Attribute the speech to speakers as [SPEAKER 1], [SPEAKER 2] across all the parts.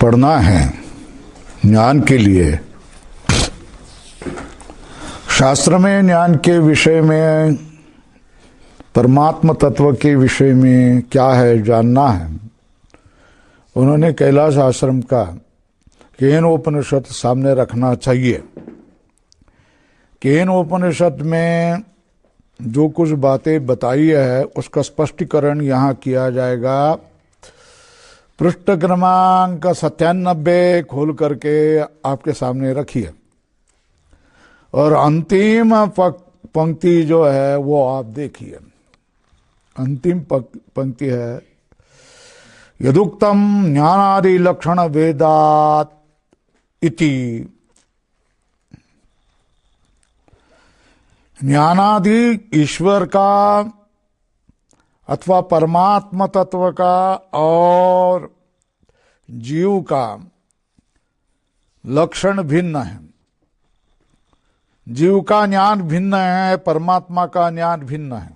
[SPEAKER 1] पढ़ना है ज्ञान के लिए। शास्त्र में ज्ञान के विषय में, परमात्मा तत्व के विषय में क्या है जानना है। उन्होंने कैलाश आश्रम का केन उपनिषद सामने रखना चाहिए। केन उपनिषद में जो कुछ बातें बताई है उसका स्पष्टीकरण यहाँ किया जाएगा। पृष्ठ क्रमांक 97 खोल करके आपके सामने रखिए और अंतिम पंक्ति जो है वो आप देखिए। अंतिम पंक्ति है, यदुक्तम ज्ञानादि लक्षण वेदात इति। ज्ञानादि ईश्वर का अथवा परमात्मा तत्व का और जीव का लक्षण भिन्न है। जीव का ज्ञान भिन्न है, परमात्मा का ज्ञान भिन्न है।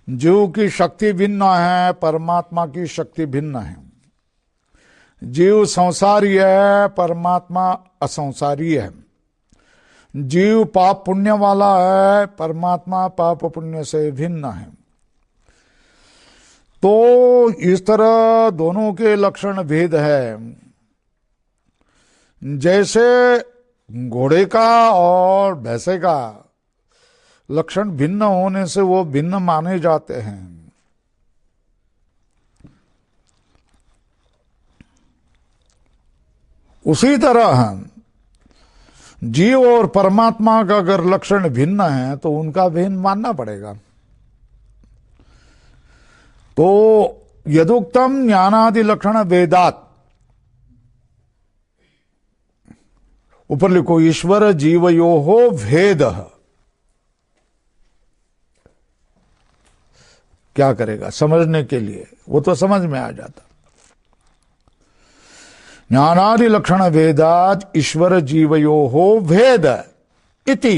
[SPEAKER 1] जीव की शक्ति भिन्न है, परमात्मा की शक्ति भिन्न है। जीव संसारी है, परमात्मा असंसारी है। जीव पाप पुण्य वाला है, परमात्मा पाप पुण्य से भिन्न है। तो इस तरह दोनों के लक्षण भेद है। जैसे घोड़े का और भैंसे का लक्षण भिन्न होने से वो भिन्न माने जाते हैं। उसी तरह जीव और परमात्मा का अगर लक्षण भिन्न है तो उनका भेद मानना पड़ेगा। तो यदुक्तम ज्ञानादि लक्षण वेदात, ऊपर लिखो ईश्वर जीवयोः भेदः। क्या करेगा समझने के लिए, वो तो समझ में आ जाता। ज्ञानादि लक्षण वेदात ईश्वर जीवयोः भेद इति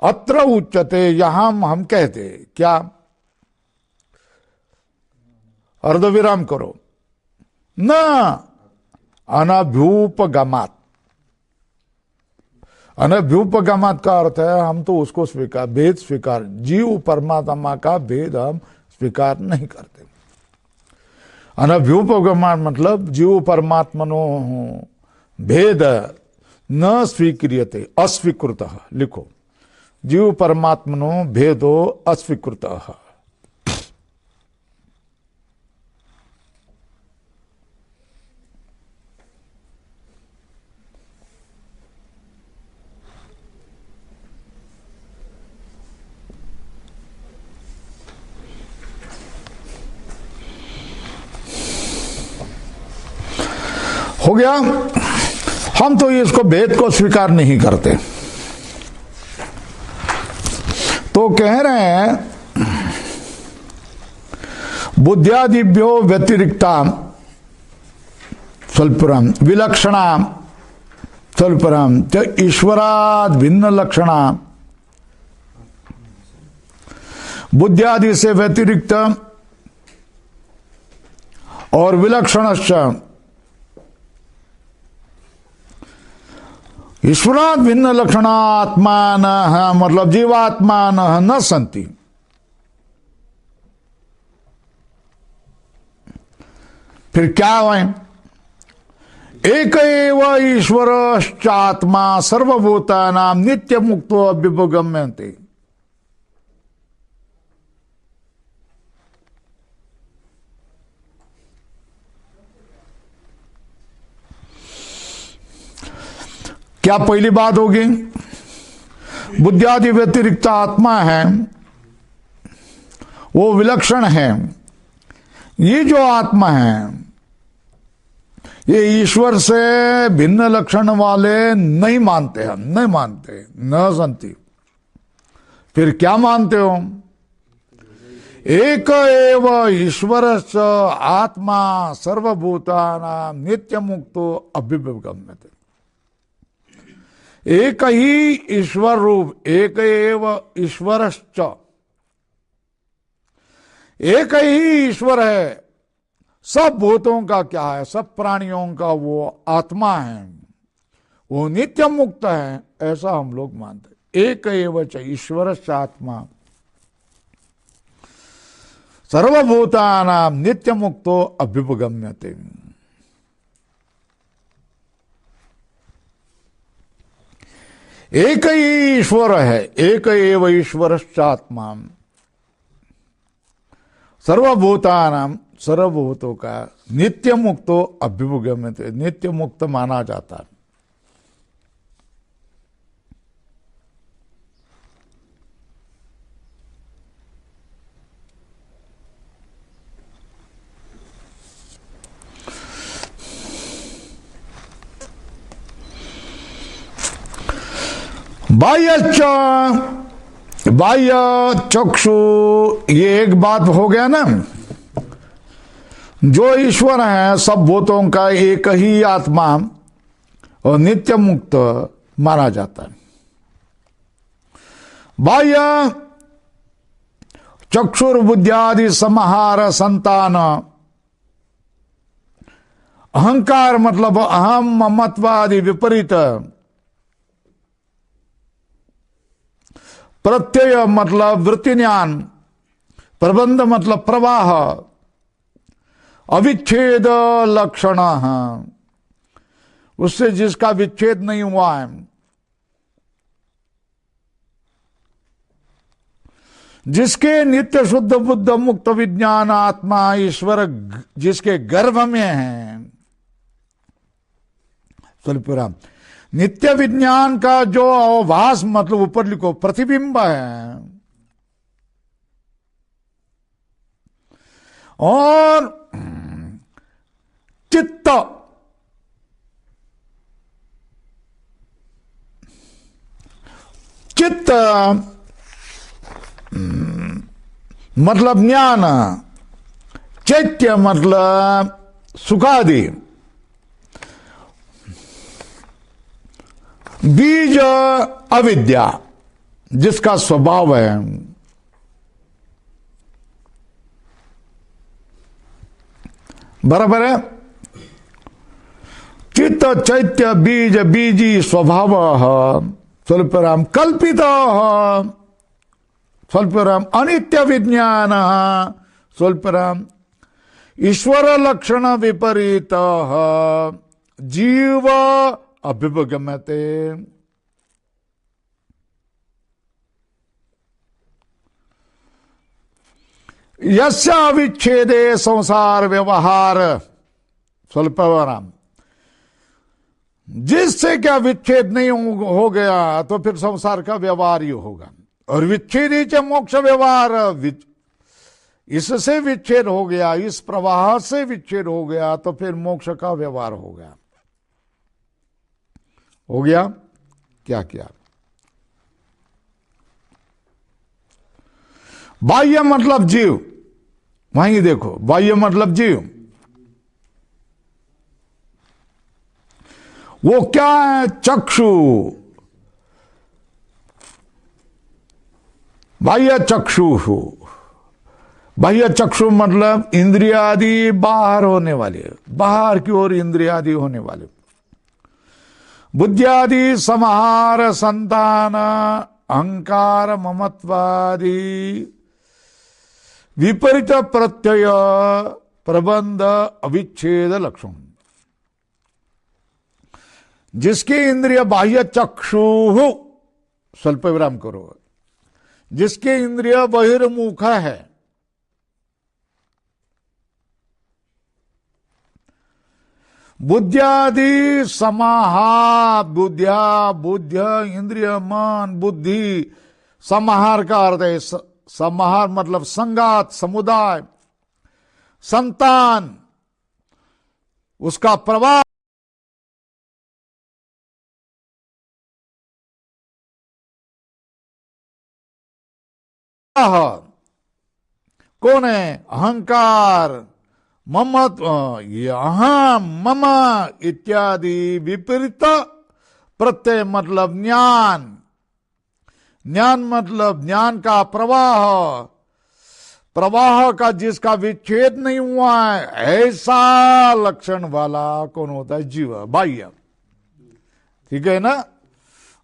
[SPEAKER 1] अत्र उच्यते। यहां हम कहते क्या, अर्धविराम करो, न अनभ्युपगमात्। अनभ्युपगमात् का अर्थ है हम तो उसको स्वीकार, भेद स्वीकार, जीव परमात्मा का भेद हम स्वीकार नहीं करते। अनभ्युपगमात् मतलब जीव परमात्मनो भेद न स्वीक्रियते, अस्वीकृतः। लिखो जीव परमात्मनो भेदो अस्वीकृतः। हो गया। हम तो इसको भेद को स्वीकार नहीं करते। तो कह रहे हैं बुद्ध्यादिभ्यो व्यतिरिक्ता स्वल्परम विलक्षणा स्वल्परम च ईश्वराद भिन्न लक्षणा। बुद्ध्यादि से व्यतिरिक्त और विलक्षणश्च ईश्वरात् भिन्न लक्षण आत्मान, मतलब जीवात्मान न संति। फिर क्या हुए, एक एव ईश्वरश्चात्मा सर्वभूतानां नित्य मुक्तो अभ्युपगम्यते। क्या पहली बात होगी, बुद्धियादि व्यतिरिक्त आत्मा है वो विलक्षण है। ये जो आत्मा है ये ईश्वर से भिन्न लक्षण वाले नहीं मानते, हम नहीं मानते, न संति। फिर क्या मानते हो, एक एव ईश्वरश्च आत्मा सर्वभूतानां नित्य मुक्तो अभ्युपगम्यते। एक ही ईश्वर रूप, एक एव ईश्वरश्च, एक ही ईश्वर है सब भूतों का क्या है, सब प्राणियों का वो आत्मा है, वो नित्य मुक्त है, ऐसा हम लोग मानते। एक एव च ईश्वरश्च आत्मा सर्वभूतानां नित्य मुक्तो अभ्युपगम्यते। एक ही ईश्वर है, एक एव ईश्वरश्च आत्मा सर्वभूतानां, सर्वभूतों का नित्य मुक्तो अभ्युपगम्यते, नित्य मुक्त माना जाता है। बाह्य चक्षु, ये एक बात हो गया ना। जो ईश्वर है सब भूतों का एक ही आत्मा और नित्य मुक्त माना जाता है। बाह्य चक्षुर्बुद्ध्यादि समाहार संतान, अहंकार मतलब अहम ममत्वादि विपरीत, प्रत्यय मतलब वृत्ति ज्ञान, प्रबंध मतलब प्रवाह, अविच्छेद लक्षण, उससे जिसका विच्छेद नहीं हुआ है, जिसके नित्य शुद्ध बुद्ध मुक्त विज्ञान आत्मा ईश्वर जिसके गर्भ में है। स्वल्पराम, नित्य विज्ञान का जो अवभास मतलब ऊपर लिखो प्रतिबिंब है, और चित्त चित्त मतलब ज्ञान, चैत्य मतलब सुखादि, बीज अविद्या जिसका स्वभाव है। बराबर है। चित्त चैत्य बीज बीजी स्वभाव स्वल्पराम कल्पित स्वल्पराम अनित्य विज्ञान स्वल्पराम ईश्वर लक्षण विपरीत जीव अभ्युपगम्यते। यस्य अविच्छेदे संसार व्यवहार स्वल्पराम, जिससे क्या विच्छेद नहीं हो गया तो फिर संसार का व्यवहार ही होगा। और विच्छेदी च मोक्ष व्यवहार, इससे विच्छेद हो गया, इस प्रवाह से विच्छेद हो गया तो फिर मोक्ष का व्यवहार हो गया। हो गया क्या क्या? बाह्य मतलब जीव, वहीं देखो बाह्य मतलब जीव, वो क्या है? चक्षु, बाह्य चक्षु। बाह्य चक्षु मतलब इंद्रियादि बाहर होने वाले, बाहर की ओर इंद्रियादि होने वाले, बुद्धियादि समाहार संतान अहंकार ममत्वादि विपरीत प्रत्यय प्रबंध अविच्छेद लक्षण, जिसके इंद्रिय बाह्य चक्षु, स्वल्प विराम करो, जिसके इंद्रिय बहिर्मुख है, बुद्धियादि समाहार, बुद्धिया बुद्ध इंद्रिय मन बुद्धि, समाहार का अर्थ है, समाहार मतलब संगात समुदाय, संतान उसका प्रवाह, कौन है? अहंकार ममत, ये अहम मम इत्यादि विपरीत प्रत्यय मतलब ज्ञान, ज्ञान मतलब ज्ञान का प्रवाह, प्रवाह का जिसका विच्छेद नहीं हुआ है, ऐसा लक्षण वाला कौन होता है? जीव, बाह्य। ठीक है ना?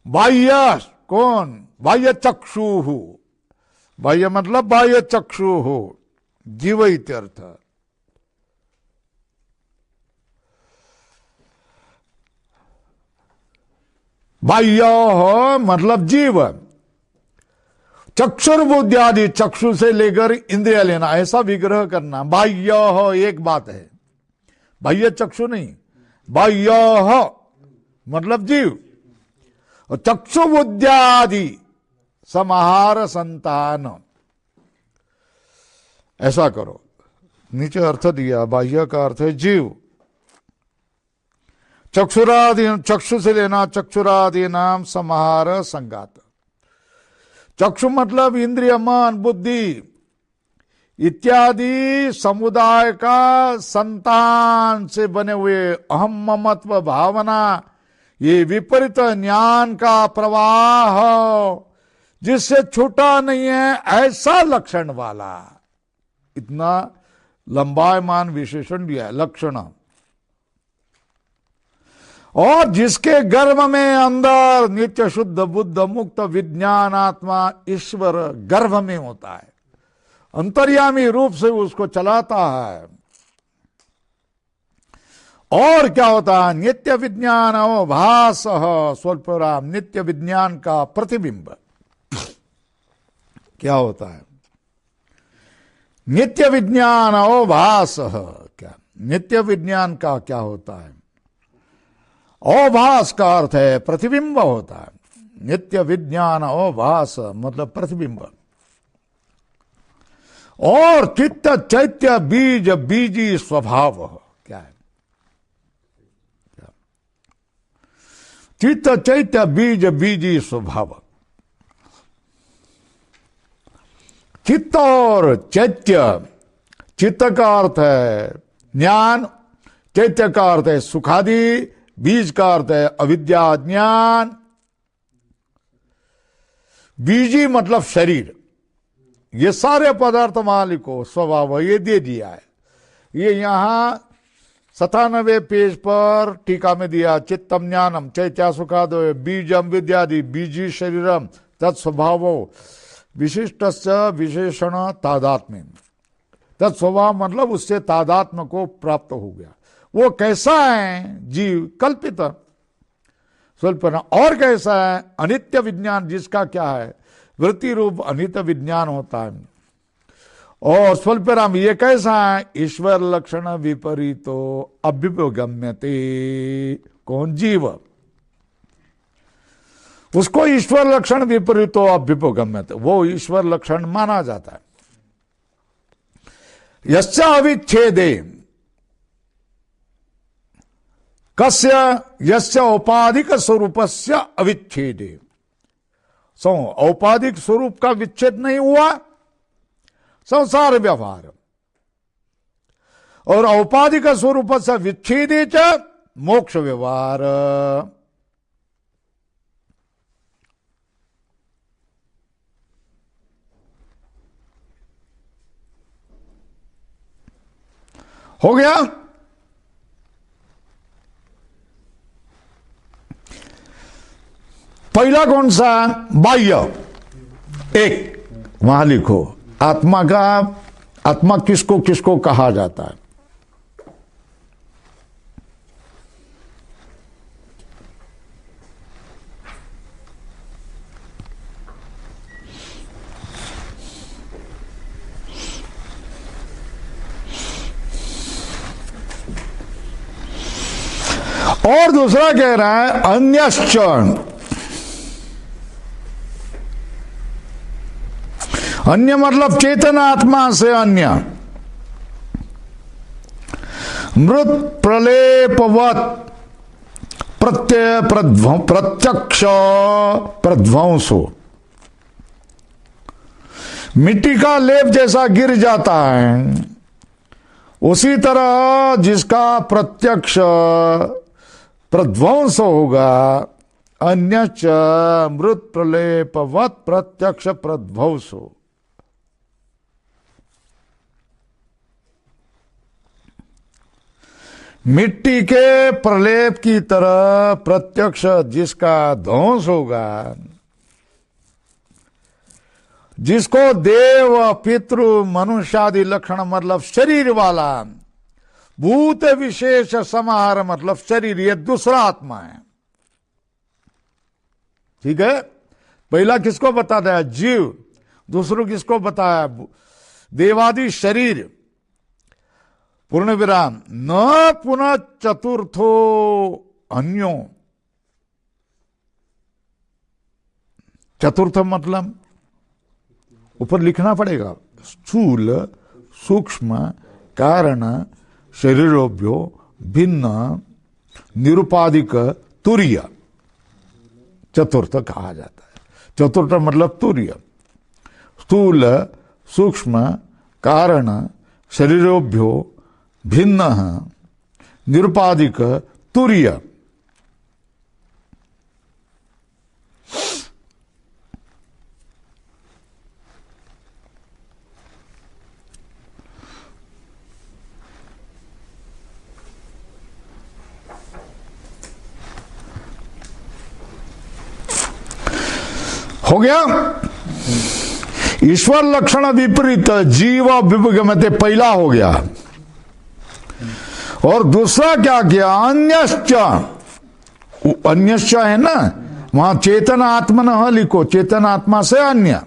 [SPEAKER 1] बाह्य कौन? बाह्य चक्षु। बाह्य मतलब बाह्य चक्षु, जीव इत्यर्थ। बाह्य मतलब जीव। चक्षुर्बुद्ध्यादि, चक्षु से लेकर इंद्रिया लेना, ऐसा विग्रह करना। बाह्य एक बात है, बाह्य चक्षु नहीं, बाह्य मतलब जीव। और चक्षुबुद्ध्यादि समाहार संतान, ऐसा करो। नीचे अर्थ दिया, बाह्य का अर्थ है जीव। चक्षुरादि, चक्षु से लेना, चक्षुरादि नाम समाहार संगात। चक्षु मतलब इंद्रिय, मन, बुद्धि इत्यादि समुदाय का संतान से बने हुए अहम ममत्व भावना, ये विपरीत ज्ञान का प्रवाह जिससे छूटा नहीं है, ऐसा लक्षण वाला। इतना लंबायमान विशेषण दिया है, लक्षण। और जिसके गर्भ में अंदर नित्य शुद्ध बुद्ध मुक्त विज्ञान आत्मा ईश्वर गर्भ में होता है, अंतर्यामी रूप से उसको चलाता है। और क्या होता है? नित्य विज्ञान भास स्वल्पराम, नित्य विज्ञान का प्रतिबिंब। क्या होता है? नित्य विज्ञान भास, क्या नित्य विज्ञान का क्या होता है? अभास का अर्थ है प्रतिबिंब होता है। नित्य विज्ञान अभास मतलब प्रतिबिंब। और चित्त चैत्य बीज, बीजी स्वभाव क्या है? चित्त चैत्य बीज, बीजी स्वभाव। चित्त और चैत्य, चित्त का अर्थ है ज्ञान, चैत्य का अर्थ है सुखादि, बीज का अर्थ है अविद्या ज्ञान। बीजी मतलब शरीर। ये सारे पदार्थ मालिक को स्वभाव ये दे दिया है। ये यहां 97 पेज पर टीका में दिया, चित्तम ज्ञानम चैत्या सुखादो बीजम विद्यादि बीजी शरीरम तत्स्वभावो विशिष्टस्य विशेषण तादात्म्य। तत्स्वभाव मतलब उससे तादात्म्य को प्राप्त हो गया। वो कैसा है? जीव कल्पित स्वल्पना। और कैसा है? अनित्य विज्ञान, जिसका क्या है? वृत्ति रूप अनित्य विज्ञान होता है। और स्वल्पराम ये कैसा है? ईश्वर लक्षण विपरीतो अभ्युपगम्यते। कौन? जीव। उसको ईश्वर लक्षण विपरीतो अभ्युपगम्यते, वो ईश्वर लक्षण माना जाता है। यस्य अविच्छेदे कस्य यस्य औपाधिक स्वरूपस्य अविच्छेदे। औपाधिक स्वरूप का विच्छेद नहीं हुआ, संसार व्यवहार। और औपाधिक स्वरूप से विच्छेदे च मोक्ष व्यवहार। हो गया? पहला कौन सा? बाह्य। एक वहां लिखो, आत्मा का, आत्मा किसको किसको कहा जाता है? और दूसरा कह रहा है अन्यश्च। अन्य मतलब चेतन आत्मा से अन्य। मृत प्रलेपवत प्रत्यय प्रत्यक्ष प्रध्वंसो। मिट्टी का लेप जैसा गिर जाता है, उसी तरह जिसका प्रत्यक्ष प्रध्वंस होगा, अन्यच मृत प्रलेपवत प्रत्यक्ष प्रध्वंसो। मिट्टी के प्रलेप की तरह प्रत्यक्ष जिसका ध्वंस होगा, जिसको देव पितृ मनुष्यादि लक्षण मतलब शरीर वाला, भूत विशेष समाहार मतलब शरीर, ये दूसरा आत्मा है। ठीक है, पहला किसको बताया? जीव। दूसरों किसको बताया? देवादि शरीर। पूर्ण विराम। न पुनः चतुर्थो अन्यो। चतुर्थ मतलब ऊपर लिखना पड़ेगा, स्थूल सूक्ष्म कारण शरीरोभ्यो भिन्न निरुपाधिक तुर्य, चतुर्थ कहा जाता है। चतुर्थ मतलब तुर्य, स्थूल सूक्ष्म कारण शरीरोभ्यो भिन्न निरुपाधिक तुर्य। हो गया। ईश्वर लक्षण विपरीत जीव विभगमते, पहला हो गया। और दूसरा क्या किया? अन्यश्च। अन्यश्च है ना, वहां चेतन आत्मन लिखो, चेतन आत्मा से अन्य।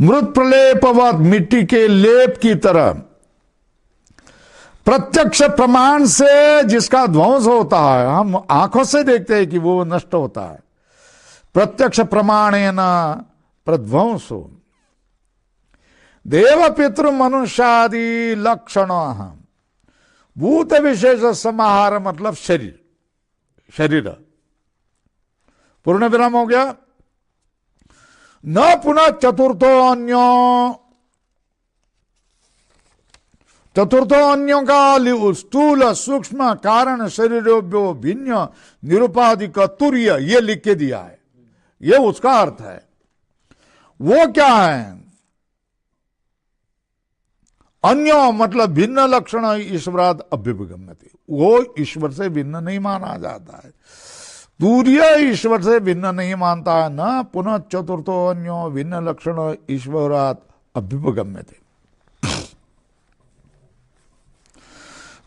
[SPEAKER 1] मृत प्रलेपवत, मिट्टी के लेप की तरह प्रत्यक्ष प्रमाण से जिसका ध्वंस होता है, हम आंखों से देखते हैं कि वो नष्ट होता है, प्रत्यक्ष प्रमाणेन प्रध्वंसो देव पितृ मनुष्यादि लक्षण भूत विशेष समाहार मतलब शरीर। शरीर पूर्ण विराम हो गया। न पुनः चतुर्थो अन्यो। चतुर्थो अन्यों का स्थूल सूक्ष्म कारण शरीरोभ्यो भिन्न निरुपाधिक तुर्य, ये लिख के दिया है, ये उसका अर्थ है। वो क्या है? अन्यो मतलब भिन्न लक्षण ईश्वराद अभ्युपगम्यते, वो ईश्वर से भिन्न नहीं माना जाता है। तुर्य ईश्वर से भिन्न नहीं मानता है। न पुनः चतुर्थो अन्यो भिन्न लक्षण ईश्वराद अभ्युपगम्यते।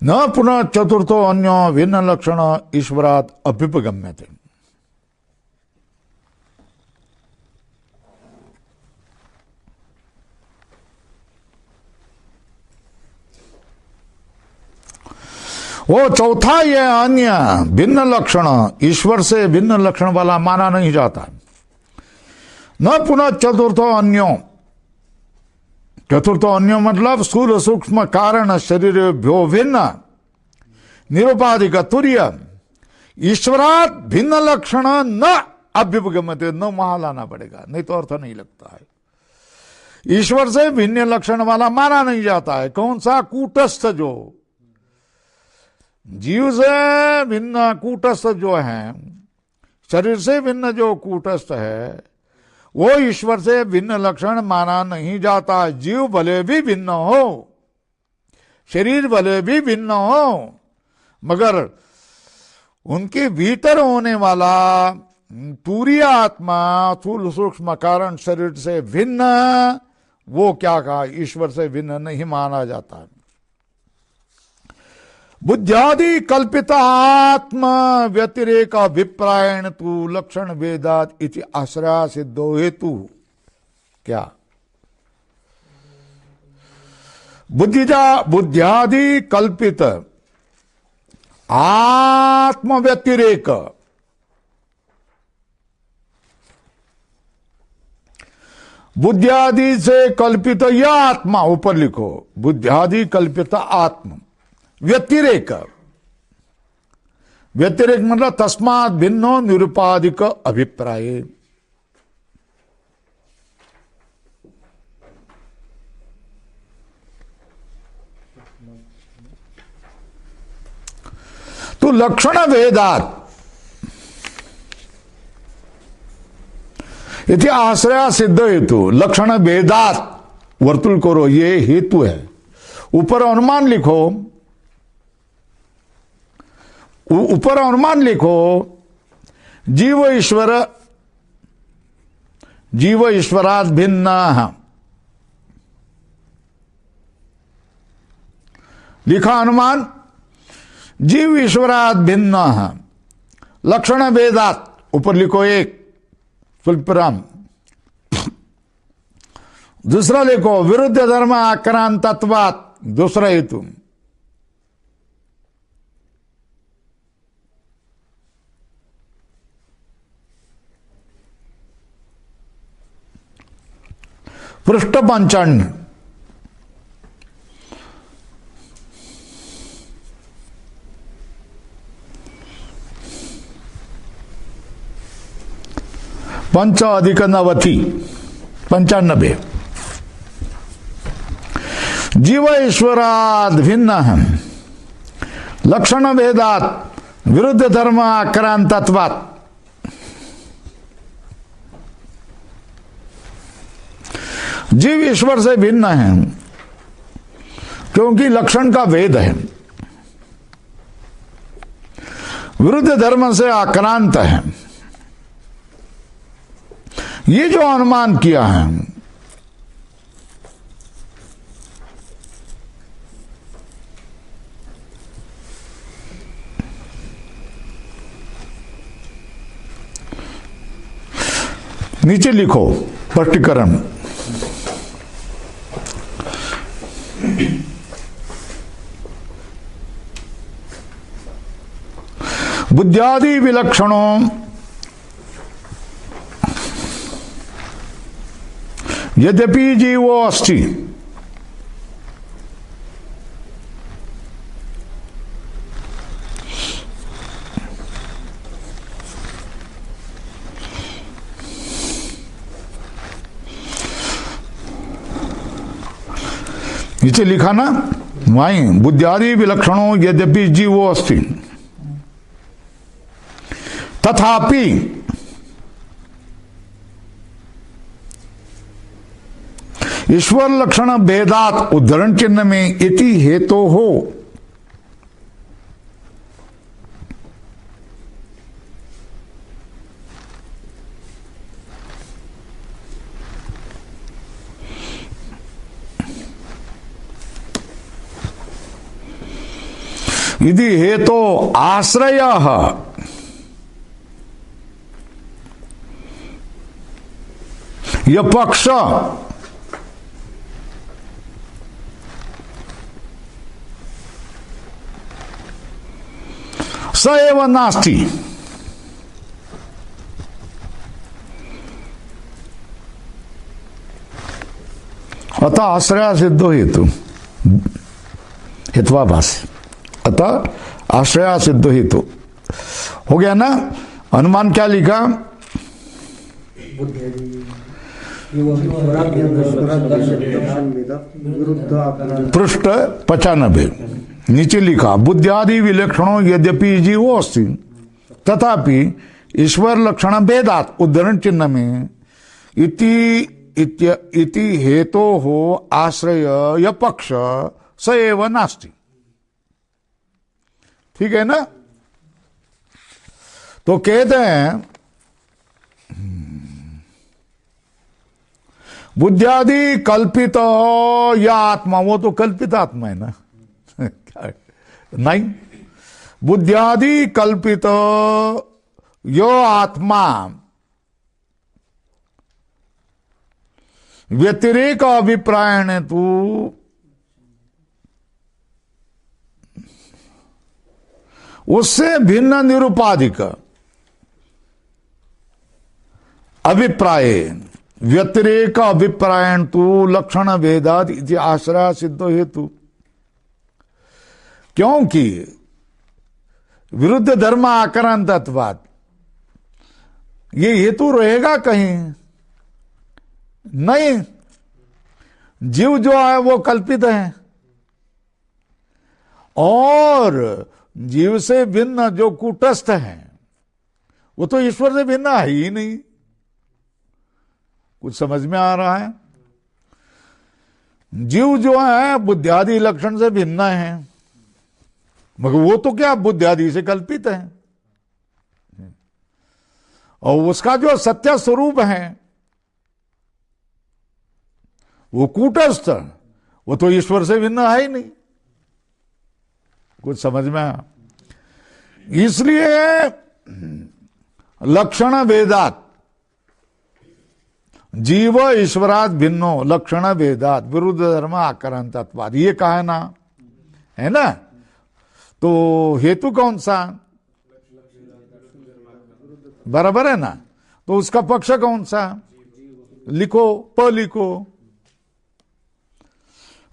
[SPEAKER 1] न पुनः चतुर्थो अन्यो भिन्न लक्षण ईश्वराद अभ्युपगम्यते। वो चौथा ये अन्य भिन्न लक्षण ईश्वर से भिन्न लक्षण वाला माना नहीं जाता। न पुनः चतुर्थो अन्यो। चतुर्थो अन्यो मतलब स्थूल सूक्ष्म कारण शरीर भ्यो भिन्न निरुपाधिक तुर्य ईश्वरात भिन्न लक्षण न अभ्युपगम्यते। न वहां लाना पड़ेगा, नहीं तो अर्थ नहीं लगता है। ईश्वर से भिन्न लक्षण वाला माना नहीं जाता है। कौन सा? कूटस्थ, जो जीव से भिन्न कूटस्थ जो है, शरीर से भिन्न जो कूटस्थ है, वो ईश्वर से भिन्न लक्षण माना नहीं जाता। जीव भले भी भिन्न हो, शरीर भले भी भिन्न हो, मगर उनके भीतर होने वाला पूरी आत्मा स्थूल सूक्ष्म कारण शरीर से भिन्न, वो क्या कहा? ईश्वर से भिन्न नहीं माना जाता। बुद्ध्यादि कल्पित आत्म व्यतिरेक अभिप्रायण तु लक्षण वेदात इति आश्रय सिद्धो हेतु। क्या? बुद्ध्यादि कल्पित आत्म व्यतिरेक, बुद्ध्यादि से कल्पित यह आत्मा, ऊपर लिखो, बुद्ध्यादि कल्पित आत्म व्यतिरेक। व्यतिरेक मतलब तस्मात् भिन्नो निरुपाधिक अभिप्राय। तो लक्षण वेदात इति आश्रय सिद्ध हेतु। लक्षण वेदात वर्तुल करो, ये हेतु है। ऊपर अनुमान लिखो, ऊपर अनुमान लिखो, जीव ईश्वरात भिन्न, लिखा अनुमान, जीव ईश्वरात भिन्न, लक्षण भेदात, ऊपर लिखो एक स्वल्पराम। दूसरा लिखो विरुद्ध धर्म आक्रांतत्वात्, दूसरा हेतु। पृष्ठ 55, पंच अधिक नवति 95। जीव ईश्वराद भिन्न है, लक्षण भेदात, विरुद्ध धर्म आक्रांतत्वात्। जीव ईश्वर से भिन्न है क्योंकि लक्षण का भेद है, विरुद्ध धर्म से आक्रांत है। ये जो अनुमान किया है, नीचे लिखो स्पष्टीकरण। बुद्ध्यादि विलक्षणों यद्यपि जीवो अस्ति, नीचे लिखा ना वहीं, बुद्ध्यादि विलक्षणों यद्यपि जीवो अस्ति तथापि ईश्वर लक्षण भेदात, उद्धरण चिन्ह में इति हेतु हो, यदि हेतु आश्रयः यह पक्ष स एव नास्ति, अतः आश्रय सिद्धो हेतु, हेत्वाभास, अतः आश्रय सिद्ध हेतु हो गया ना। अनुमान क्या लिखा? पृष्ठ 95 नीचे लिखा, बुद्ध्यादि विलक्षणों यद्यपि जीवो अस्ति तथापि ईश्वर लक्षण भेदात, उद्धरण चिन्ह में इति हेतो हो आश्रय य पक्ष स एव नास्ति। ठीक है ना? तो कहते हैं बुद्ध्यादि कल्पित या आत्मा, वो तो कल्पित आत्मा है ना नहीं, बुद्ध्यादि कल्पित यो आत्मा व्यतिरेक अभिप्रायण तू उससे भिन्न निरुपाधिक अभिप्राय, व्यतिरेक अभिप्रायण तू लक्षण भेदाद इति आश्रय सिद्ध हेतु। क्योंकि विरुद्ध धर्म आक्रांतत्वात्, ये हेतु रहेगा कहीं नहीं। जीव जो है वो कल्पित है और जीव से भिन्न जो कूटस्थ है वो तो ईश्वर से भिन्न है ही नहीं। कुछ समझ में आ रहा है? जीव जो है बुद्ध्यादि लक्षण से भिन्न है, मगर वो तो क्या बुद्धि आदि से कल्पित है, और उसका जो सत्य स्वरूप है वो कूटस्थ, वो तो ईश्वर से भिन्न है ही नहीं। कुछ समझ में आया? इसलिए लक्षण भेदात जीव ईश्वरात भिन्नो लक्षण भेदात विरुद्ध धर्म आकरण तत्वाद, ये कहा है ना, है ना। तो हेतु कौन सा? बराबर है ना। तो उसका पक्ष कौन सा? लिखो, प लिखो।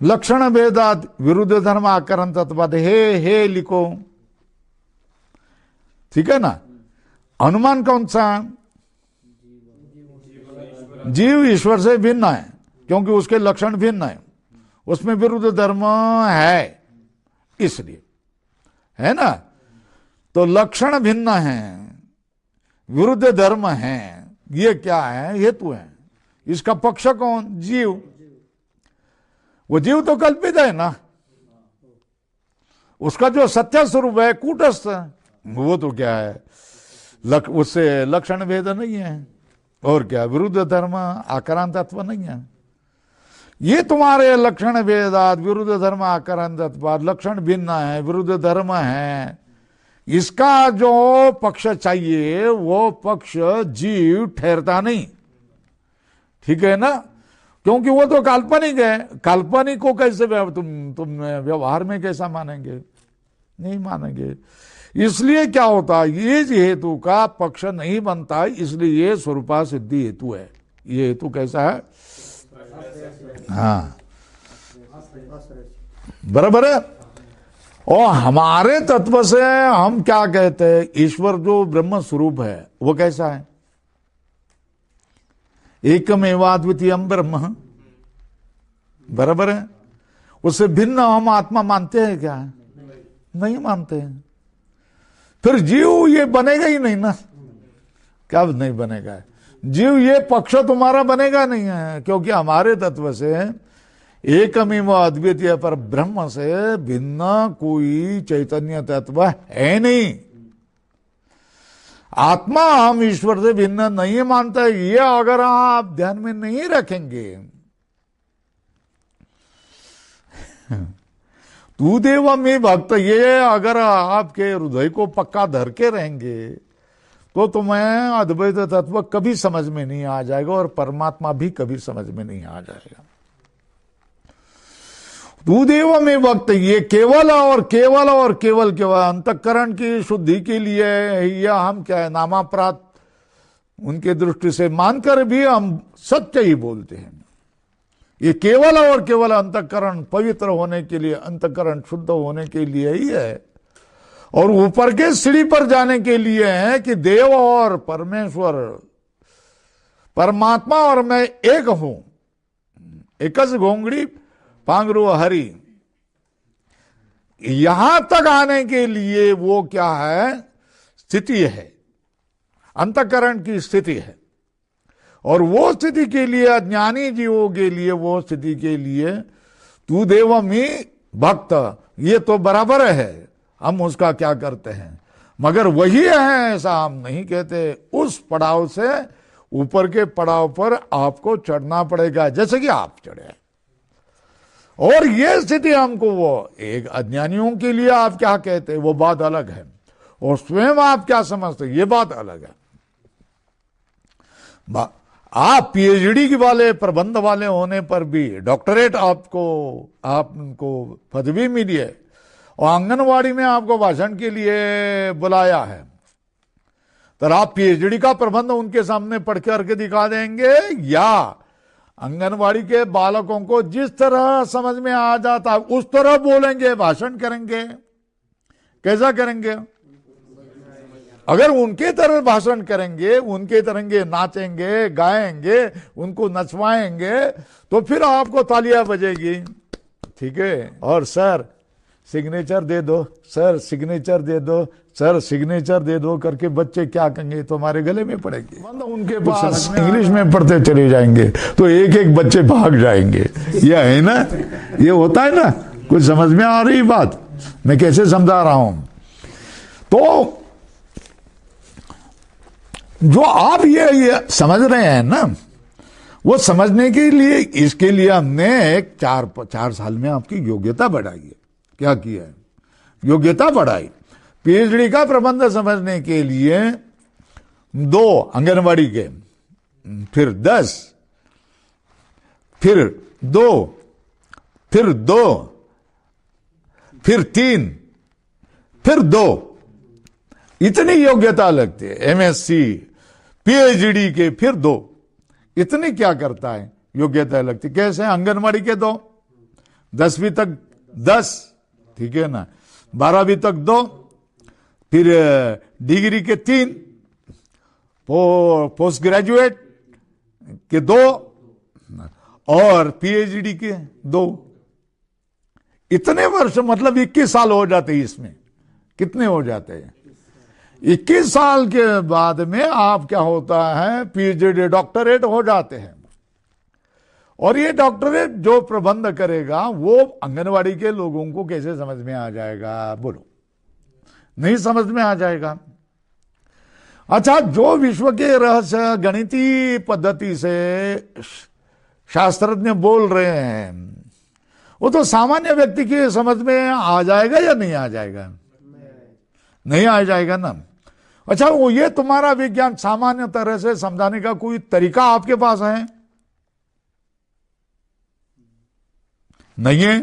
[SPEAKER 1] लक्षण भेदात विरुद्ध धर्म आकरण तत्वाद, हे लिखो, ठीक है ना। अनुमान कौन सा? जीव ईश्वर से भिन्न है, क्योंकि उसके लक्षण भिन्न है, उसमें विरुद्ध धर्म है, इसलिए, है ना। तो लक्षण भिन्न है, विरुद्ध धर्म है, ये क्या है? हेतु है। इसका पक्ष कौन? जीव। वो जीव तो कल्पित है ना, उसका जो सत्य स्वरूप है कूटस्थ, वो तो क्या है? उससे लक्षण भेद नहीं है, और क्या? विरुद्ध धर्म आकरण तत्व नहीं है। ये तुम्हारे लक्षण भेदात विरुद्ध धर्म आकरण तत्व, लक्षण भिन्न है, विरुद्ध धर्म है, इसका जो पक्ष चाहिए वो पक्ष जीव ठहरता नहीं, ठीक है ना। क्योंकि वो तो काल्पनिक है, काल्पनिक को कैसे तुम व्यवहार में कैसा मानेंगे? नहीं मानेंगे। इसलिए क्या होता है, ये हेतु का पक्ष नहीं बनता, इसलिए ये स्वरूपा सिद्धि हेतु है। ये हेतु कैसा है? हाँ, बराबर है। और हमारे तत्व से हम क्या कहते हैं? ईश्वर जो ब्रह्म स्वरूप है वो कैसा है? एकमेवाद्वितीयम ब्रह्म, बराबर है। उससे भिन्न हम आत्मा मानते हैं क्या? नहीं मानते हैं। फिर जीव ये बनेगा ही नहीं ना। क्या नहीं बनेगा? जीव ये पक्ष तुम्हारा बनेगा नहीं है, क्योंकि हमारे तत्व से एकमेव अद्वितीय पर ब्रह्म से भिन्न कोई चैतन्य तत्व है नहीं। आत्मा हम ईश्वर से भिन्न नहीं मानता है, ये अगर आप ध्यान में नहीं रखेंगे, तू देव में भक्त, ये अगर आपके हृदय को पक्का धर के रहेंगे तो तुम्हें अद्वैत तत्व कभी समझ में नहीं आ जाएगा, और परमात्मा भी कभी समझ में नहीं आ जाएगा। तू देव में भक्त, ये केवल और केवल और केवल केवल अंतःकरण की शुद्धि के लिए, या हम क्या है नामापराध उनके दृष्टि से मानकर भी हम सत्य ही बोलते हैं। ये केवल और केवल अंतःकरण पवित्र होने के लिए, अंतःकरण शुद्ध होने के लिए ही है, और ऊपर के सीढ़ी पर जाने के लिए है कि देव और परमेश्वर परमात्मा और मैं एक हूं, एकच घोंगड़ी पांगरू हरि। यहां तक आने के लिए वो क्या है? स्थिति है, अंतःकरण की स्थिति है। और वो स्थिति के लिए, अज्ञानी जीवों के लिए वो स्थिति के लिए तू देव में भक्त, ये तो बराबर है। हम उसका क्या करते हैं? मगर वही है ऐसा हम नहीं कहते। उस पड़ाव से ऊपर के पड़ाव पर आपको चढ़ना पड़ेगा, जैसे कि आप चढ़े। और ये स्थिति हमको, वो एक अज्ञानियों के लिए आप क्या कहते हैं वो बात अलग है, और स्वयं आप क्या समझते ये बात अलग है। आप पीएचडी वाले प्रबंध वाले होने पर भी, डॉक्टरेट आपको पदवी मिली है, और आंगनवाड़ी में आपको भाषण के लिए बुलाया है, तो आप पीएचडी का प्रबंध उनके सामने पढ़ करके दिखा देंगे, या आंगनवाड़ी के बालकों को जिस तरह समझ में आ जाता है उस तरह बोलेंगे, भाषण करेंगे? कैसा करेंगे? अगर उनके तरह भाषण करेंगे, उनके तरह नाचेंगे, गाएंगे, उनको नचवाएंगे, तो फिर आपको तालियां बजेगी, ठीक है। और सर सिग्नेचर दे दो, सर सिग्नेचर दे दो, सर सिग्नेचर दे दो करके बच्चे क्या कहेंगे? तुम्हारे गले में पड़ेंगे। उनके पास इंग्लिश में पढ़ते चले जाएंगे तो एक एक बच्चे भाग जाएंगे। ये है ना, ये होता है ना। कुछ समझ में आ रही बात? मैं कैसे समझा रहा हूं? तो जो आप ये समझ रहे हैं ना, वो समझने के लिए, इसके लिए हमने एक 4 साल में आपकी योग्यता बढ़ाई है। क्या किया है? योग्यता बढ़ाई। पीएचडी का प्रबंध समझने के लिए 2 आंगनवाड़ी के, फिर 10, फिर 2, फिर 2, फिर 3, फिर 2, इतनी योग्यता लगती है। एमएससी, पीएचडी के फिर 2, इतनी क्या करता है? योग्यता लगती। कैसे? आंगनवाड़ी के 2, 10वीं तक 10, ठीक है ना, 12वीं तक 2, फिर डिग्री के 3, पोस्ट ग्रेजुएट के 2 और पीएचडी के 2। इतने वर्ष, मतलब 21 साल हो जाते हैं इसमें। कितने हो जाते हैं? 21 साल के बाद में आप क्या होता है, पीएचडी डॉक्टरेट हो जाते हैं। और ये डॉक्टरेट जो प्रबंध करेगा वो आंगनवाड़ी के लोगों को कैसे समझ में आ जाएगा? बोलो, नहीं समझ में आ जाएगा। अच्छा, जो विश्व के रहस्य गणितीय पद्धति से शास्त्रज्ञ बोल रहे हैं, वो तो सामान्य व्यक्ति की समझ में आ जाएगा या नहीं आ जाएगा? नहीं आ जाएगा ना। अच्छा, वो ये तुम्हारा विज्ञान सामान्य तरह से समझाने का कोई तरीका आपके पास है? नहीं है।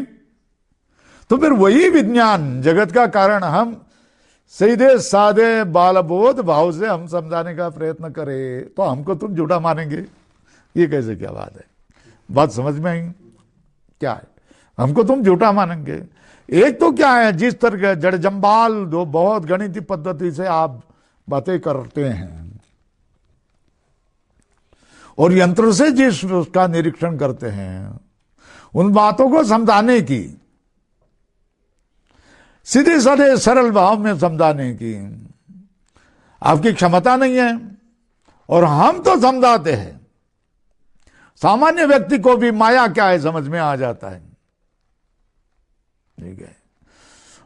[SPEAKER 1] तो फिर वही विज्ञान जगत का कारण हम सीधे साधे बालबोध भाव से हम समझाने का प्रयत्न करें, तो हमको तुम झूठा मानेंगे? ये कैसे, क्या बात है? बात समझ में आई? क्या है? हमको तुम झूठा मानेंगे? एक तो क्या है, जिस तरह जड़जंबाल जो बहुत गणितीय पद्धति से आप बातें करते हैं और यंत्र से जिस उसका निरीक्षण करते हैं, उन बातों को समझाने की, सीधे साधे सरल भाव में समझाने की आपकी क्षमता नहीं है। और हम तो समझाते हैं, सामान्य व्यक्ति को भी माया क्या है समझ में आ जाता है, ठीक है।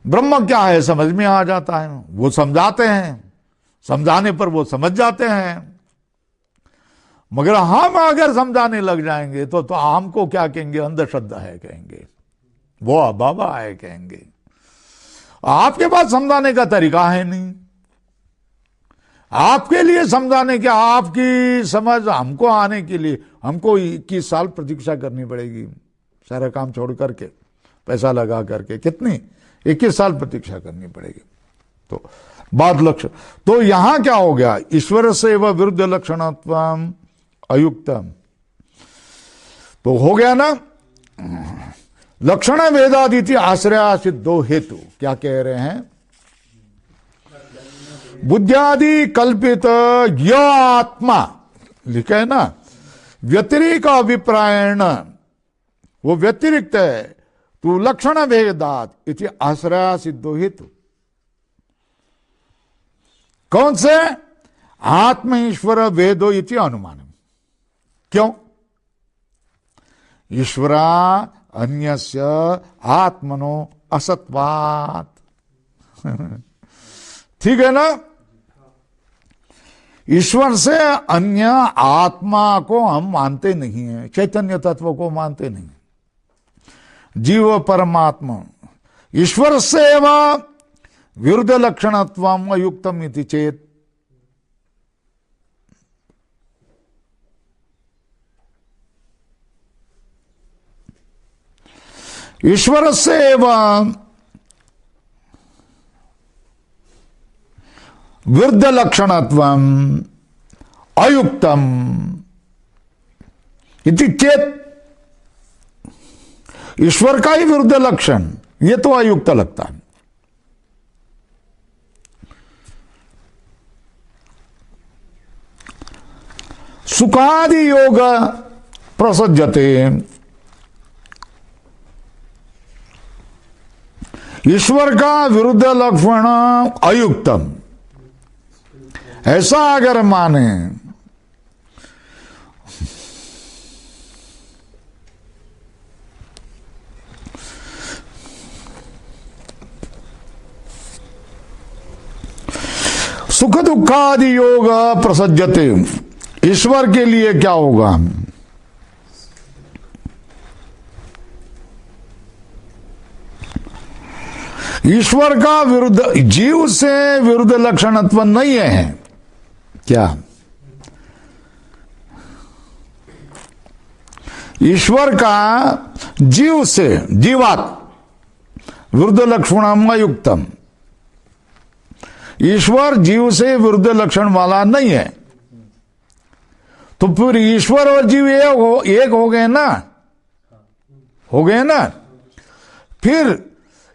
[SPEAKER 1] ब्रह्म क्या है समझ में आ जाता है, वो समझाते हैं, समझाने पर वो समझ जाते हैं। मगर हम अगर समझाने लग जाएंगे तो हमको क्या कहेंगे? अंधश्रद्धा है कहेंगे, वो बाबा है कहेंगे। आपके पास समझाने का तरीका है नहीं। आपके लिए समझाने के, आपकी समझ हमको आने के लिए हमको 21 साल प्रतीक्षा करनी पड़ेगी, सारा काम छोड़ करके, पैसा लगा करके। कितनी? 21 साल प्रतीक्षा करनी पड़ेगी। तो बात लक्षण, तो यहां क्या हो गया? ईश्वर से व विरुद्ध लक्षणत्वम अयुक्तम, तो हो गया ना। लक्षण वेदादिति आश्रया सिद्धो हेतु। क्या कह रहे हैं? बुद्धियादि कल्पित य आत्मा, लिखा है ना, व्यतिरिक अभिप्रायण, वो व्यतिरिक्त है, तू लक्षण भेदात इति आश्रया सिद्धो हेतु। कौन से? आत्म ईश्वर वेदो इति अनुमान। क्यों? ईश्वरा अन्यस्य आत्मनो असत्वात्। ठीक है ना? ईश्वर से अन्य आत्मा को हम मानते नहीं है, चैतन्य तत्व को मानते नहीं। जीव परमात्मा ईश्वर से विरुद्ध लक्षणत्वम अयुक्तम इति चेत। ईश्वर से विरुद्ध लक्षणत्वम अयुक्तम इति चेत। ईश्वर का ही विरुद्ध लक्षण, ये तो अयुक्त लगता है। सुखादि योग प्रसज्जते, ईश्वर का विरुद्ध लक्षण अयुक्तम, ऐसा अगर माने सुख दुखादि योग प्रसज्जते, ईश्वर के लिए क्या होगा? ईश्वर का विरुद्ध, जीव से विरुद्ध लक्षणत्व नहीं है क्या? ईश्वर का जीव से, जीवात विरुद्ध लक्षणम युक्तम, ईश्वर जीव से विरुद्ध लक्षण वाला नहीं है, तो फिर ईश्वर और जीव एक हो गए ना, हो गए ना। फिर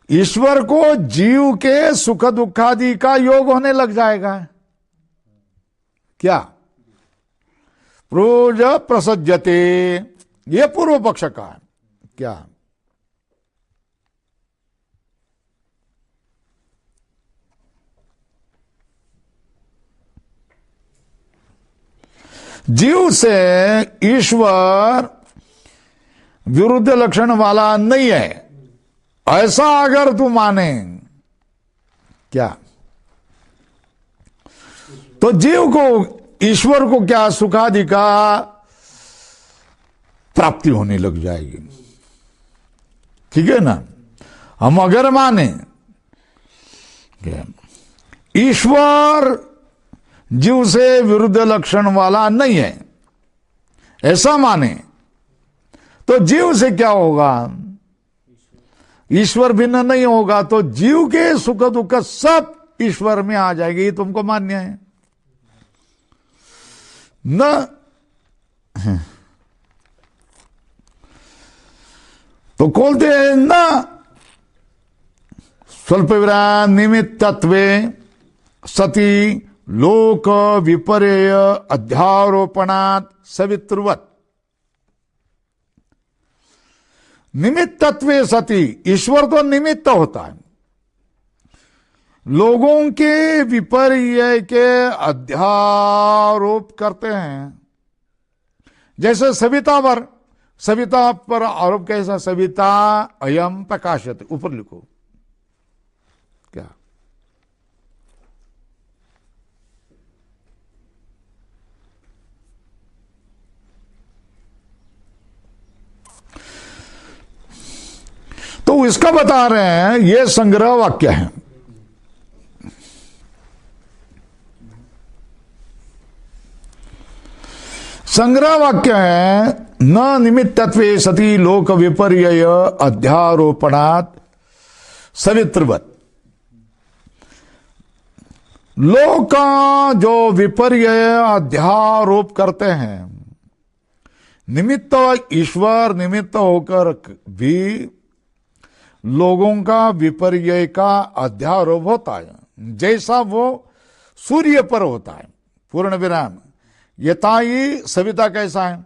[SPEAKER 1] ईश्वर को जीव के सुख दुखादि का योग होने लग जाएगा क्या? प्रोज प्रसज्जते, ये पूर्व पक्ष का है क्या? जीव से ईश्वर विरुद्ध लक्षण वाला नहीं है, ऐसा अगर तू माने क्या, तो जीव को, ईश्वर को क्या सुखादि का प्राप्ति होने लग जाएगी। ठीक है ना? हम अगर माने ईश्वर जीव से विरुद्ध लक्षण वाला नहीं है, ऐसा माने, तो जीव से क्या होगा? ईश्वर भिन्न नहीं होगा, तो जीव के सुख दुख सब ईश्वर में आ जाएगी। तुमको मान्य है न? तो खोलते हैं ना, स्वल्प विराम निमित्तत्वे सती लोक विपर्य अध्यारोपणात् सवितृवत्। निमित्तत्वे सती, ईश्वर तो निमित्त होता है, लोगों के विपर्य के अध्यारोप करते हैं। जैसे सविता पर आरोप कैसा? सविता अयम प्रकाशते, ऊपर लिखो क्या? तो इसका बता रहे हैं, यह संग्रह वाक्य है। संग्रह वाक्य है, न निमित्तत्वे सती लोक विपर्यय अध्यारोपणात् सवितृवत्। लोक जो विपर्यय अध्यारोप करते हैं, निमित्त ईश्वर निमित्त होकर भी लोगों का विपर्यय का अध्यारोप होता है, जैसा वो सूर्य पर होता है। पूर्ण विराम। यथाई सविता कैसा है?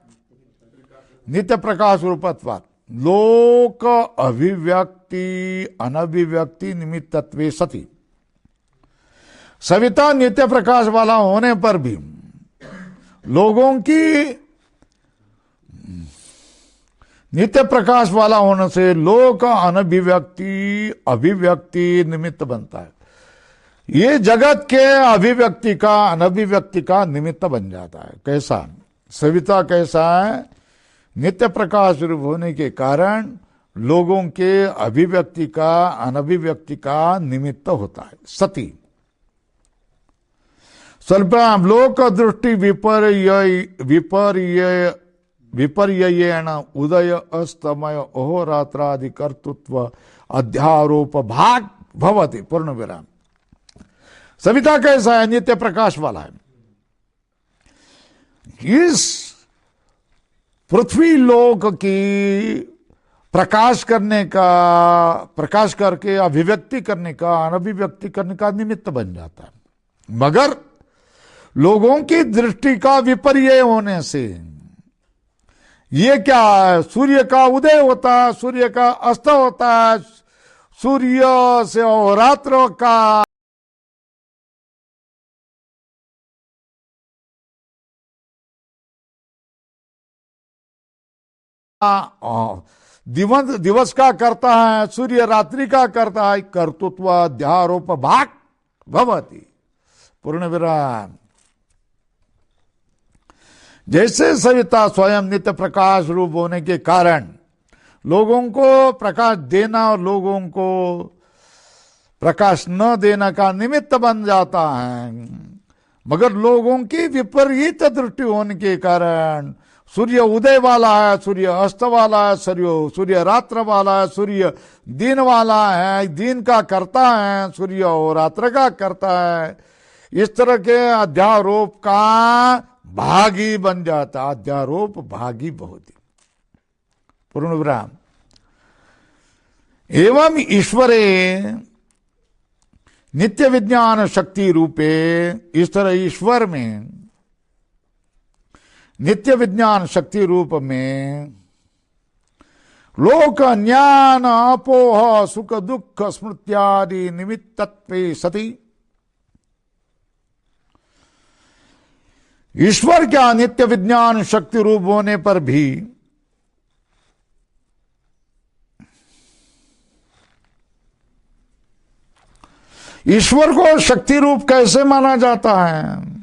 [SPEAKER 1] नित्य प्रकाश रूपत्वात् लोक अभिव्यक्ति अनभिव्यक्ति निमित्तत्वे सती। सविता नित्य प्रकाश वाला होने पर भी लोगों की नित्य प्रकाश वाला होने से लोक अनभिव्यक्ति अभिव्यक्ति निमित्त बनता है। ये जगत के अभिव्यक्ति का अनभिव्यक्ति का निमित्त बन जाता है। कैसा? सविता कैसा है? नित्य प्रकाश रूप होने के कारण लोगों के अभिव्यक्ति का अनभिव्यक्ति का निमित्त होता है। सती स्वल्पाम लोक दृष्टि विपर्ययेण उदय अस्तमय अहोरात्रादि कर्तृत्व अध्यारोप भाग भवति। पूर्ण विराम। सविता कैसा है? नित्य प्रकाश वाला है। इस पृथ्वी लोक की प्रकाश करने का, प्रकाश करके अभिव्यक्ति करने का, अनभिव्यक्ति करने का निमित्त बन जाता है। मगर लोगों की दृष्टि का विपर्य होने से ये क्या है? सूर्य का उदय होता है, सूर्य का अस्त होता है, सूर्य से रात्र का दिवस का करता है, सूर्य रात्रि का करता है। कर्तृत्व अध्यारोप भाग भवति। पूर्ण विराम। जैसे सविता स्वयं नित्य प्रकाश रूप होने के कारण लोगों को प्रकाश देना और लोगों को प्रकाश न देना का निमित्त बन जाता है, मगर लोगों की विपरीत दृष्टि होने के कारण सूर्य उदय वाला है, सूर्य अस्त वाला है, सूर्य रात्र वाला है, सूर्य दिन वाला है, दिन का करता है, सूर्य और रात्र का करता है। इस तरह के अध्यारोप का भागी बन जाता, अध्यारोप भागी बहुत ही। पूर्ण विराम। एवं ईश्वरे नित्य विज्ञान शक्ति रूपे, इस तरह ईश्वर में नित्य विज्ञान शक्ति रूप में लोक ज्ञान अपोह सुख दुख स्मृत्यादि निमित्तत्वे सति, ईश्वर क्या नित्य विज्ञान शक्ति रूप होने पर भी ईश्वर को शक्ति रूप कैसे माना जाता है?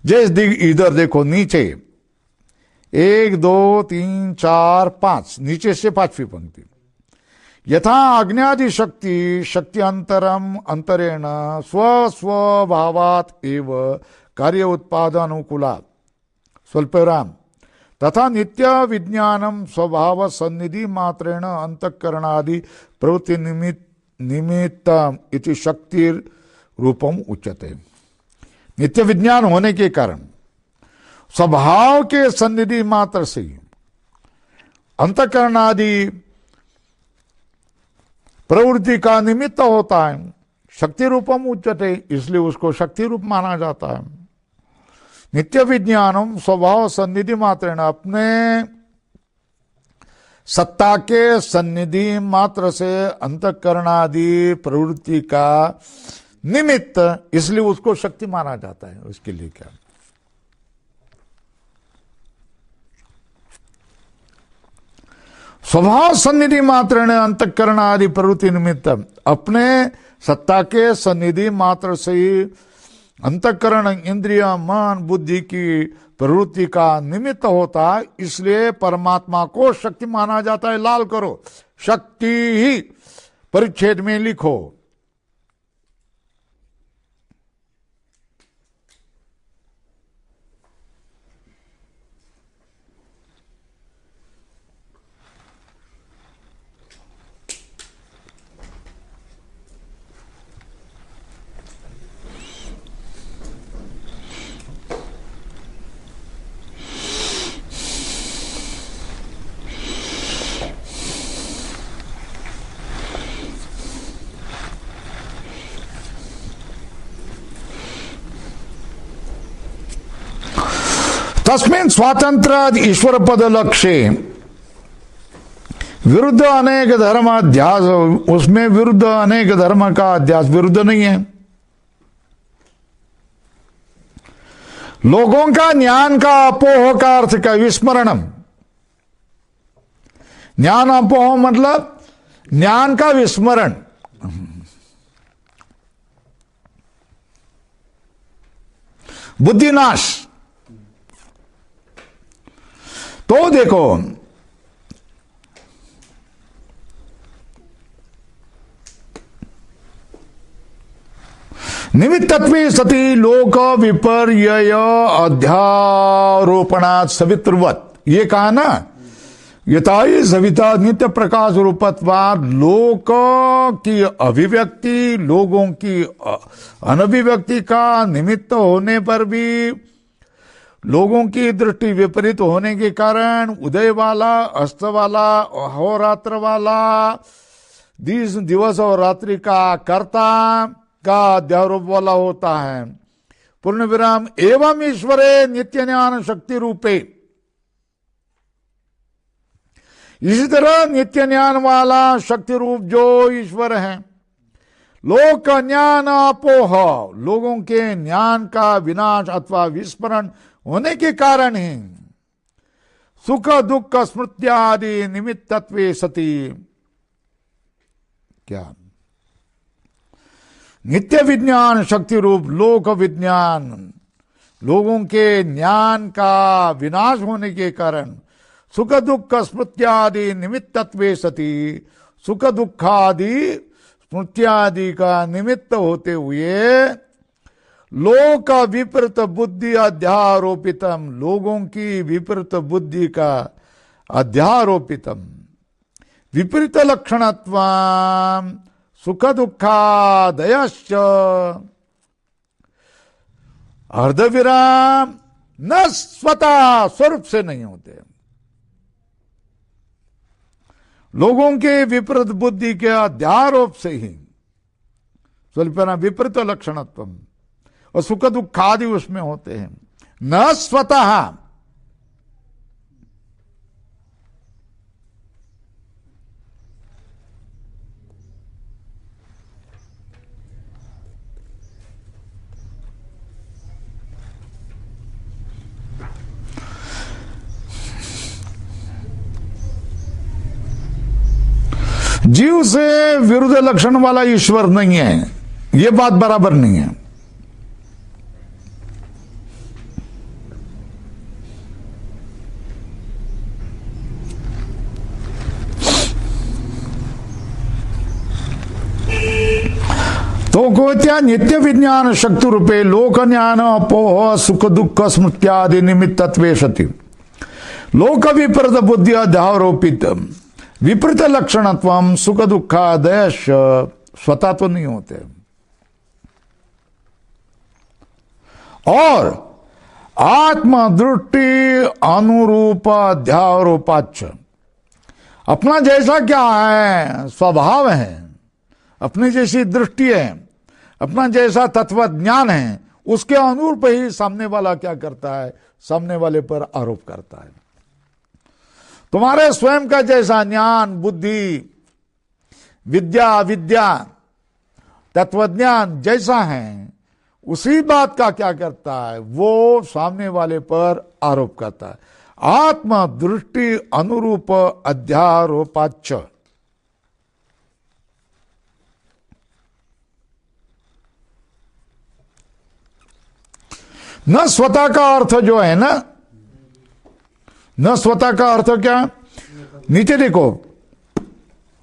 [SPEAKER 1] जैसे इधर देखो नीचे 1 2 3 4 5, नीचे से 5वीं पंक्ति। यथा अग्न्यादि शक्ति शक्ति अंतरम अंतरेण स्व स्वभावात एव कार्य उत्पादनुकूला स्वल्पराम, तथा नित्य विज्ञानम स्वभाव सन्निधि मात्रेण अंतःकरणादि प्रवृत्ति निमित्त इति शक्ति रूपम उच्यते। नित्य विज्ञान होने के कारण स्वभाव के सन्निधि मात्र से अंतःकरण आदि प्रवृत्ति का निमित्त होता है, शक्ति रूपम उच्यते, इसलिए उसको शक्ति रूप माना जाता है। नित्य विज्ञानम स्वभाव सन्निधि मात्रेण, अपने सत्ता के सन्निधि मात्र से अंतःकरण आदि प्रवृत्ति का निमित्त, इसलिए उसको शक्ति माना जाता है। उसके लिए क्या, स्वभाव सन्निधि मात्र ने अंतःकरण आदि प्रवृत्ति निमित्त, अपने सत्ता के सन्निधि मात्र से ही अंतःकरण इंद्रिय मन बुद्धि की प्रवृत्ति का निमित्त होता है, इसलिए परमात्मा को शक्ति माना जाता है। लाल करो, शक्ति ही परिच्छेद में लिखो। तस्मिन् स्वातंत्र ईश्वर पद लक्ष्य विरुद्ध अनेक धर्म अध्यास, उसमें विरुद्ध अनेक धर्म का अध्यास विरुद्ध नहीं है। लोगों का ज्ञान का अपोह का अर्थ का विस्मरणम, ज्ञान अपोह मतलब ज्ञान का विस्मरण। बुद्धिनाश। तो देखो, निमित्तत्वे सति लोक विपर्यय अध्यारोपणात् सवित्रवत, ये कहा ना, यथाई सविता नित्य प्रकाश रूपत्वाद, लोक की अभिव्यक्ति, लोगों की अनभिव्यक्ति का निमित्त होने पर भी लोगों की दृष्टि विपरीत होने के कारण उदय वाला, अस्त वाला, अहोरात्र वाला, दिवस और रात्रि का कर्ता का अध्यारोप वाला होता है। पूर्ण विराम। एवं ईश्वरे नित्य ज्ञान शक्ति रूपे, इसी तरह नित्य ज्ञान वाला शक्ति रूप जो ईश्वर है, लोक ज्ञान अपोह, लोगों के ज्ञान का विनाश अथवा विस्मरण होने के कारण ही सुख दुख स्मृत्यादि निमित्तत्वे सति, क्या नित्य विज्ञान शक्ति रूप लोक विज्ञान, लोगों के ज्ञान का विनाश होने के कारण सुख दुख स्मृत्यादि निमित्तत्वे सति, सुख दुखादि स्मृत्यादि का निमित्त होते हुए लोक विपरीत बुद्धि अध्यारोपितम, लोगों की विपरीत बुद्धि का अध्यारोपितम विपरीत लक्षणत्वम सुख दुखादयश्च अर्धविराम न स्वतः स्वरूप से नहीं होते। लोगों के विपरीत बुद्धि के अध्यारोप से ही स्वल्पना विपरीत लक्षणत्व और सुख दुखादि उसमें होते हैं, न स्वतः। जीव से विरुद्ध लक्षण वाला ईश्वर नहीं है, यह बात बराबर नहीं है। तो कहत्या नित्य विज्ञान शक्ति रूपे लोक ज्ञान अपोह सुख दुख स्मृत्यादि निमित्तत्वे सति, लोक विपरीत बुद्धि अध्यारोपित विपरीत लक्षणत्वम सुख दुखादय स्वतः तो नहीं होते। और आत्मदृष्टि अनुरूप अध्यारोपाच, अपना जैसा क्या है स्वभाव है, अपनी जैसी दृष्टि है, अपना जैसा तत्व ज्ञान है, उसके अनुरूप ही सामने वाला क्या करता है, सामने वाले पर आरोप करता है। तुम्हारे स्वयं का जैसा ज्ञान बुद्धि विद्या तत्वज्ञान जैसा है, उसी बात का क्या करता है, वो सामने वाले पर आरोप करता है। आत्म दृष्टि अनुरूप अध्यारोपाच, न स्वतः का अर्थ जो है ना, न स्वतः का अर्थ क्या, नीचे देखो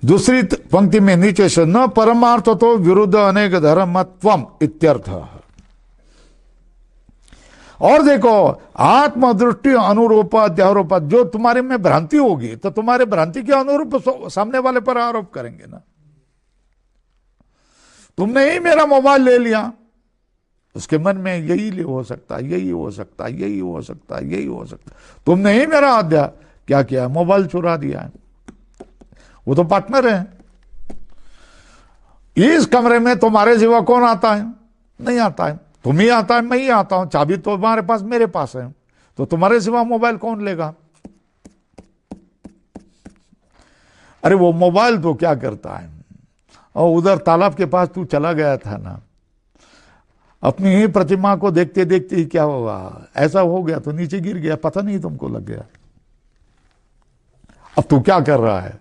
[SPEAKER 1] दूसरी पंक्ति में नीचे से, न परमार्थ तो विरुद्ध अनेक धर्मत्वम इत्यर्थ। और देखो आत्मदृष्टि अनुरूप अध्यारोप, जो तुम्हारे में भ्रांति होगी तो तुम्हारे भ्रांति के अनुरूप सामने वाले पर आरोप करेंगे ना। तुमने ही मेरा मोबाइल ले लिया, उसके मन में यही हो सकता है, यही हो सकता है, यही हो सकता है, यही हो सकता है। तुमने ही मेरा अध्याय क्या किया, मोबाइल चुरा दिया है। वो तो पार्टनर है। इस कमरे में तुम्हारे सिवा कौन आता है, नहीं आता है। तुम ही आता है, मैं ही आता हूं, चाबी तो तुम्हारे पास मेरे पास है, तो तुम्हारे सिवा मोबाइल कौन लेगा। अरे वो मोबाइल तो क्या करता है, और उधर तालाब के पास तू चला गया था ना, अपनी ही प्रतिमा को देखते देखते ही क्या होगा, ऐसा हो गया तो नीचे गिर गया, पता नहीं तुमको लग गया। अब तू क्या कर रहा है,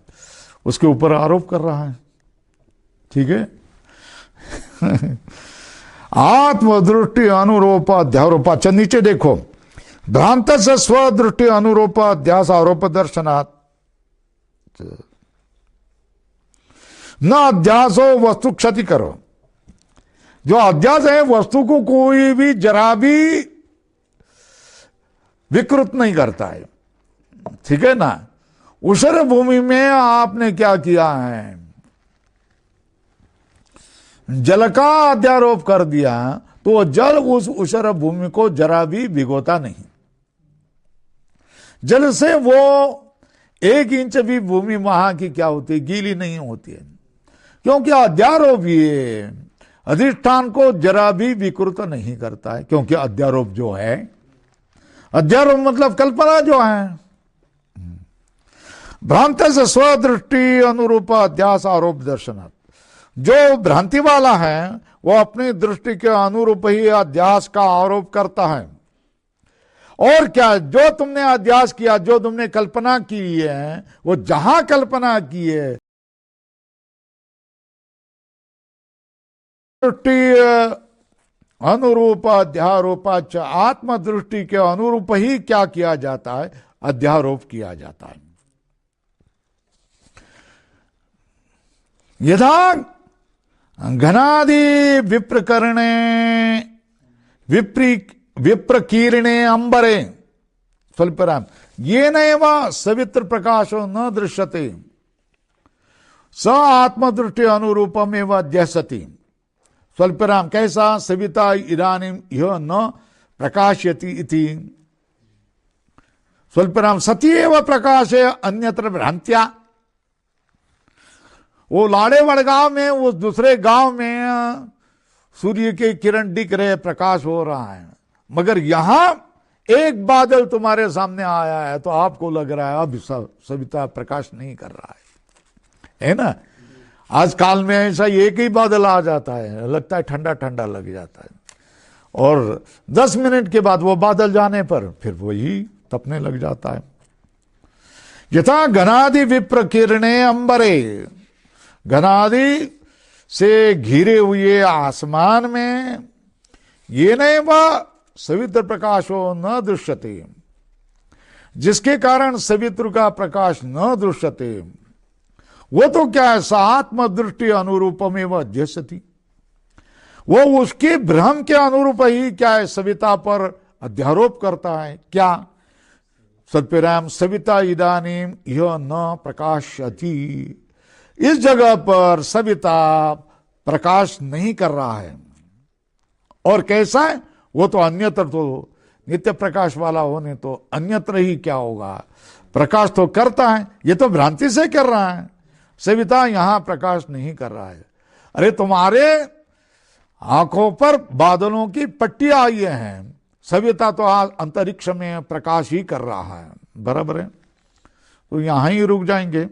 [SPEAKER 1] उसके ऊपर आरोप कर रहा है। ठीक है। आत्मदृष्टि अनुरूप अध्यारोप, नीचे देखो, भ्रांत से स्वदृष्टि अनुरूप अध्यास आरोप दर्शनात् न अध्यासो वस्तु क्षति करो। जो अध्यास है वस्तु को कोई भी जरा भी विकृत नहीं करता है। ठीक है ना। ऊषर भूमि में आपने क्या किया है, जल का अध्यारोप कर दिया, तो जल उस ऊषर भूमि को जरा भी भिगोता नहीं। जल से वो 1 इंच भी भूमि वहां की क्या होती है, गीली नहीं होती है, क्योंकि अध्यारोप ये अधिष्ठान को जरा भी विकृत नहीं करता है। क्योंकि अध्यारोप जो है, अध्यारोप मतलब कल्पना जो है, भ्रांत से स्वदृष्टि अनुरूप अध्यास आरोप दर्शनात्, जो भ्रांति वाला है वो अपनी दृष्टि के अनुरूप ही अध्यास का आरोप करता है। और क्या, जो तुमने अध्यास किया, जो तुमने कल्पना की है, वो जहां कल्पना की है दृष्टि अनुरूप अध्यारोपाच, आत्मदृष्टि के अनुरूप ही क्या किया जाता है, अध्यारोप किया जाता है। यथा घनादि विप्रकरणे विप्रकीर्णे अंबरे स्वल्पराम येनैव सवित्र प्रकाशो न दृश्यते स आत्मदृष्टि अनुरूपमेव अध्यसति। स्वल्पराम कैसा, सविता इदानीं यह न प्रकाशयति इति। स्वल्पराम सती एव प्रकाशे अन्यत्र भ्रांत्या। वो लाड़ेवड़ गांव में, उस दूसरे गांव में सूर्य के किरण दिख रहे, प्रकाश हो रहा है, मगर यहां एक बादल तुम्हारे सामने आया है तो आपको लग रहा है अब सविता प्रकाश नहीं कर रहा है ना। आज काल में ऐसा एक ही बादल आ जाता है, लगता है ठंडा ठंडा लग जाता है, और 10 मिनट के बाद वो बादल जाने पर फिर वही तपने लग जाता है। यथा घनादि विप्रकीर्णे अंबरे, घनादि से घिरे हुए आसमान में ये नैव सवित्र प्रकाशो न दृश्यते, जिसके कारण सवित्र का प्रकाश न दृश्यते, वो तो क्या है, स आत्मदृष्टि अनुरूपमेव अध्यसति, वो उसके भ्रम के अनुरूप ही क्या है, सविता पर अध्यारोप करता है। क्या, सत्पराम सविता इदानीं यह न प्रकाशति, इस जगह पर सविता प्रकाश नहीं कर रहा है। और कैसा है, वो तो अन्यत्र, तो नित्य प्रकाश वाला होने तो अन्यत्र ही क्या होगा, प्रकाश तो करता है, ये तो भ्रांति से कर रहा है, सविता यहां प्रकाश नहीं कर रहा है। अरे तुम्हारे आंखों पर बादलों की पट्टी आई है, सविता तो अंतरिक्ष में प्रकाश ही कर रहा है, बराबर है। तो यहां ही रुक जाएंगे।